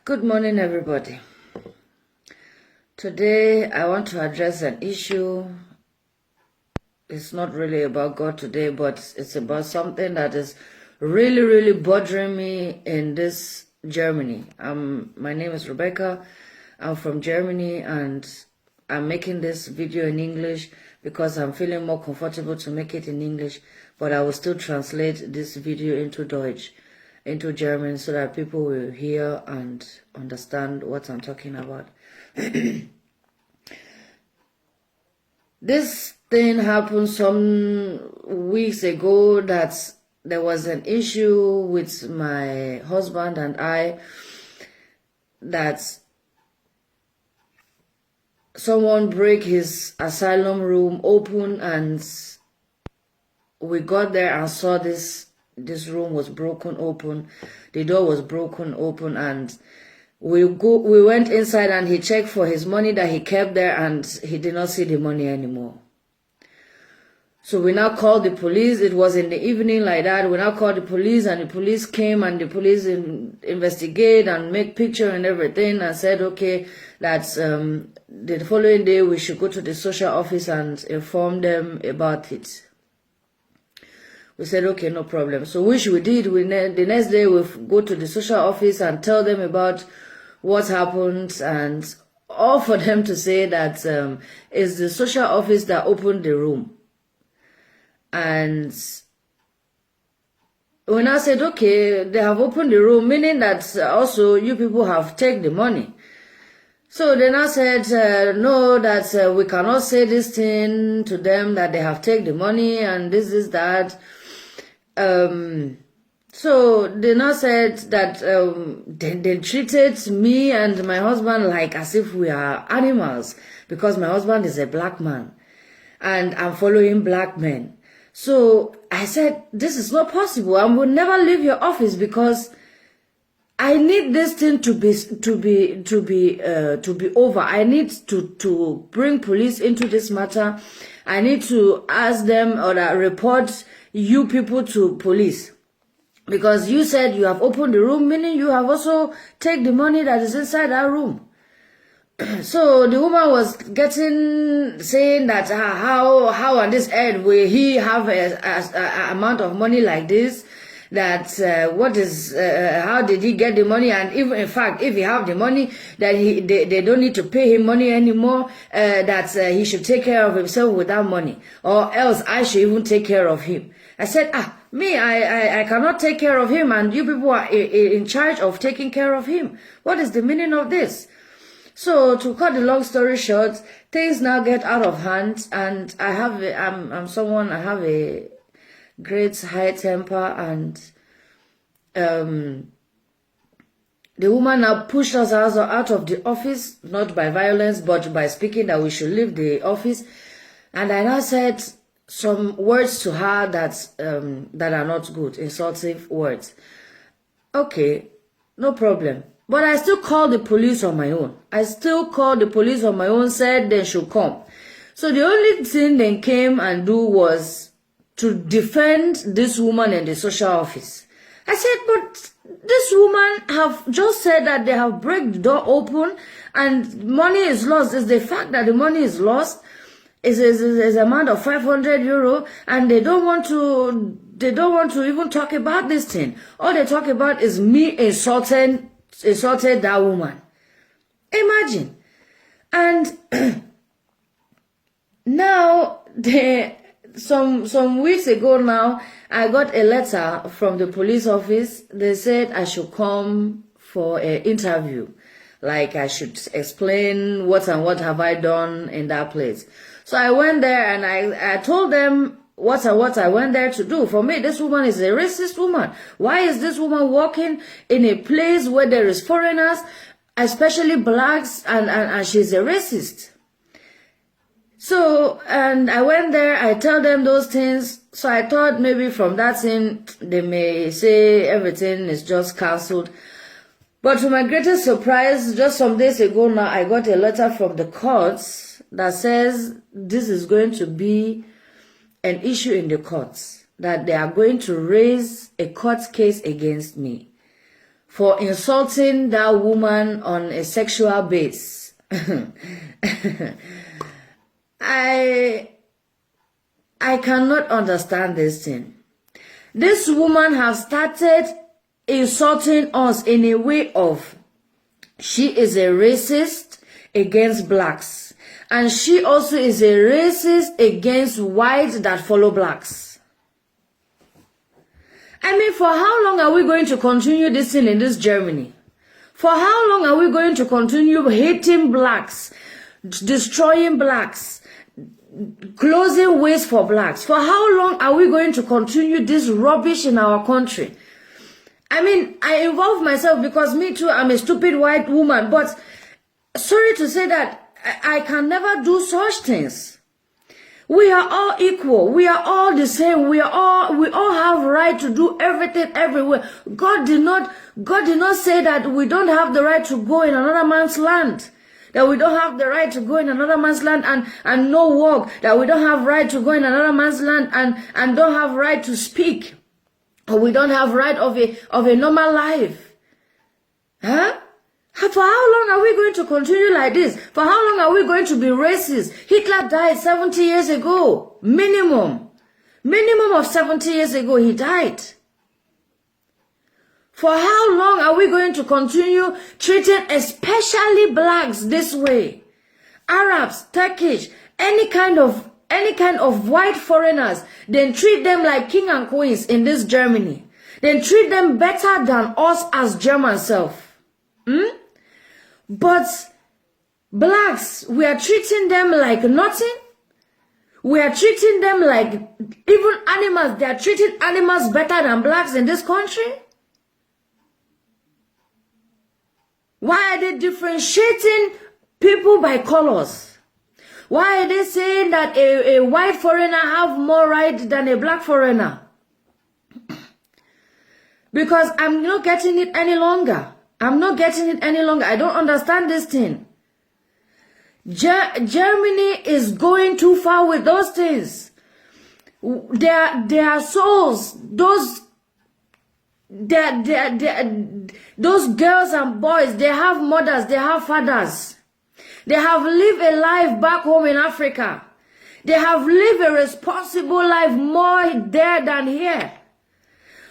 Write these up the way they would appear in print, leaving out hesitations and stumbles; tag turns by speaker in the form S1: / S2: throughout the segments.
S1: Good morning, everybody. Today, I want to address an issue. It's not really about God today, but it's about something that is really, really bothering me in this Germany. My name is Rebecca. I'm from Germany, and I'm making this video in English because I'm feeling more comfortable to make it in English, but I will still translate this video into Deutsch, into German, so that people will hear and understand what I'm talking about. This thing happened some weeks ago that there was an issue with my husband and I, that someone break his asylum room open, and we got there and saw this room was broken open. The door was broken open, and we went inside, and he checked for his money that he kept there, and he did not see the money anymore. So we now called the police. It was in the evening like that. We now called the police, and the police came, and the police investigate and make picture and everything, and said, okay, that the following day we should go to the social office and inform them about it. We said, okay, no problem. So which we did. The next day we go to the social office and tell them about what happened, and all for them to say that it's the social office that opened the room. And when I said, okay, they have opened the room, meaning that also you people have taken the money. So then I said, no, that we cannot say this thing to them, that they have taken the money and this is that. So they now said that they treated me and my husband like as if we are animals, because my husband is a black man and I'm following black men. So I said, this is not possible. I will never leave your office, because I need this thing to be over. I need to bring police into this matter. I need to ask them or report you people to police, because you said you have opened the room, meaning you have also taken the money that is inside that room. So the woman was saying that how on this earth will he have a amount of money like this, that how did he get the money, and even in fact if he have the money, that they don't need to pay him money anymore, that he should take care of himself with that money, or else I should even take care of him. I said, I cannot take care of him, and you people are in charge of taking care of him. What is the meaning of this? So to cut the long story short, things now get out of hand, and I have a great high temper, and the woman now pushed us out of the office, not by violence, but by speaking that we should leave the office. And I now said some words to her that are not good, insulting words. Okay, no problem. But I still called the police on my own. Said they should come. So the only thing they came and do was to defend this woman in the social office. I said, but this woman have just said that they have break the door open and money is lost. It's the fact that the money is lost. Is an amount of 500 euro, and they don't want to even talk about this thing. All they talk about is me insulted that woman. Imagine. And now some weeks ago now, I got a letter from the police office. They said I should come for an interview, like I should explain what and what have I done in that place. So I went there, and I told them what I went there to do. For me, this woman is a racist woman. Why is this woman walking in a place where there is foreigners, especially blacks, and she's a racist? So, and I went there, I tell them those things. So I thought maybe from that thing, they may say everything is just cancelled. But to my greatest surprise, just some days ago now, I got a letter from the courts that says this is going to be an issue in the courts, that they are going to raise a court case against me. for insulting that woman on a sexual base. I cannot understand this thing. This woman has started insulting us in a way of she is a racist against blacks, and she also is a racist against whites that follow blacks. I mean, for how long are we going to continue this thing in this Germany? For how long are we going to continue hating blacks, destroying blacks, closing ways for blacks? For how long are we going to continue this rubbish in our country? I mean, I involve myself because me too, I'm a stupid white woman, but sorry to say that I can never do such things. We are all equal. We are all the same. We all have right to do everything everywhere. God did not say that we don't have the right to go in another man's land. That we don't have the right to go in another man's land and no work. That we don't have right to go in another man's land and don't have right to speak. Or we don't have right of a normal life. Huh? For how long are we going to continue like this? For how long are we going to be racist? Hitler died 70 years ago. Minimum of 70 years ago he died. For how long are we going to continue treating especially blacks this way? Arabs, Turkish, any kind of white foreigners, then treat them like king and queens in this Germany. Then treat them better than us as German self. But blacks, we are treating them like nothing. We are treating them like even animals. They are treating animals better than blacks in this country. Why are they differentiating people by colors? Why are they saying that a white foreigner have more right than a black foreigner? Because I'm not getting it any longer. I'm not getting it any longer. I don't understand this thing. Germany is going too far with those things. Their souls, those girls and boys, they have mothers, they have fathers. They have lived a life back home in Africa. They have lived a responsible life more there than here.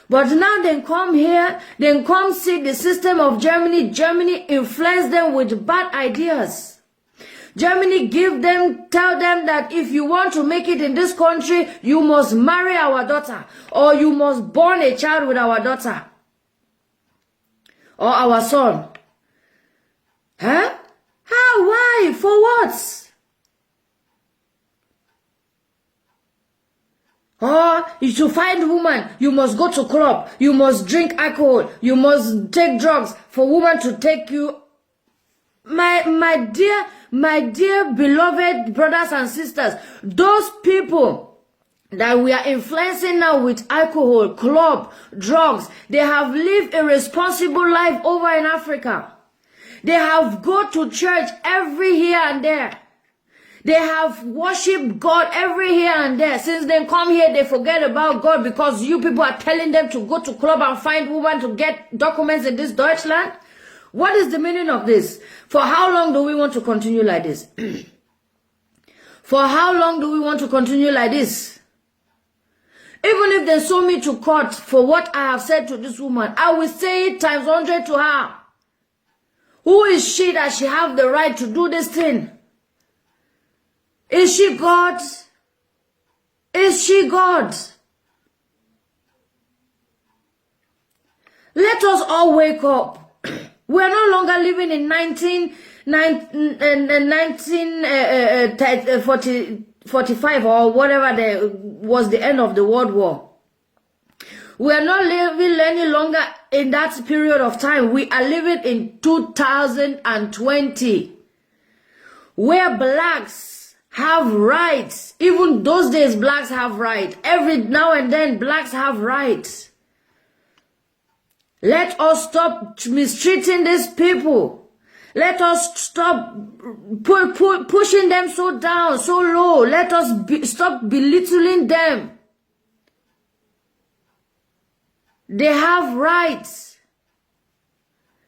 S1: But now they come here, they come see the system of Germany. Germany influence them with bad ideas. Germany tell them that if you want to make it in this country, you must marry our daughter, or you must born a child with our daughter, or our son. Huh? How? Why? For what? Or you should find woman, you must go to club, you must drink alcohol, you must take drugs for woman to take you. My dear beloved brothers and sisters, those people that we are influencing now with alcohol, club, drugs, they have lived a responsible life over in Africa. They have go to church every here and there. They have worshipped God every here and there. Since they come here, they forget about God because you people are telling them to go to club and find women to get documents in this Deutschland. What is the meaning of this? For how long do we want to continue like this? For how long do we want to continue like this? Even if they sue me to court for what I have said to this woman, I will say it times 100 to her. Who is she that she have the right to do this thing? Is she God? Is she God? Let us all wake up. We are no longer living in 1945 or whatever was the end of the World War. We are not living any longer in that period of time. We are living in 2020, where blacks have rights. Even those days, blacks have rights. Every now and then, blacks have rights. Let us stop mistreating these people. Let us stop pushing them so down, so low. Let us stop belittling them. They have rights.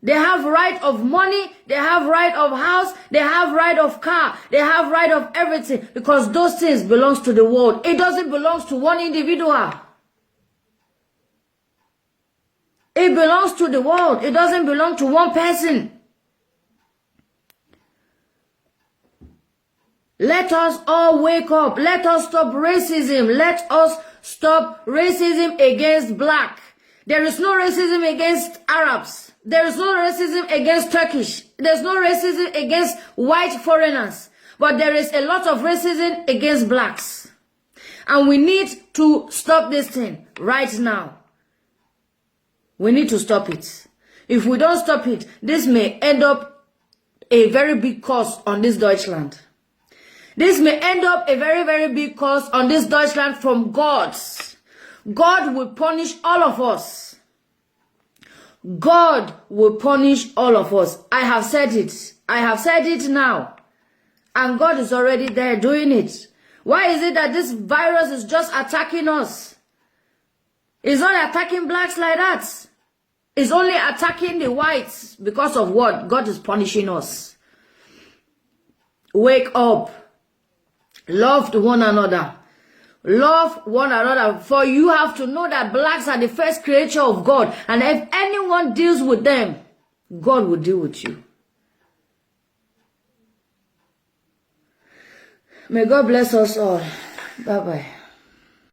S1: They have right of money, they have right of house, they have right of car, they have right of everything, because those things belongs to the world. It doesn't belong to one individual. It belongs to the world. It doesn't belong to one person. Let us all wake up. Let us stop racism. Let us stop racism against black. There is no racism against Arabs. There is no racism against Turkish. There's no racism against white foreigners. But there is a lot of racism against blacks. And we need to stop this thing right now. We need to stop it. If we don't stop it, this may end up a very big cost on this Deutschland. This may end up a very, very big cost on this Deutschland from God. God will punish all of us. God will punish all of us. I have said it. I have said it now. And God is already there doing it. Why is it that this virus is just attacking us? It's not attacking blacks like that. It's only attacking the whites because of what? God is punishing us. Wake up. Love one another. Love one another. For you have to know that blacks are the first creature of God. And if anyone deals with them, God will deal with you. May God bless us all. Bye-bye.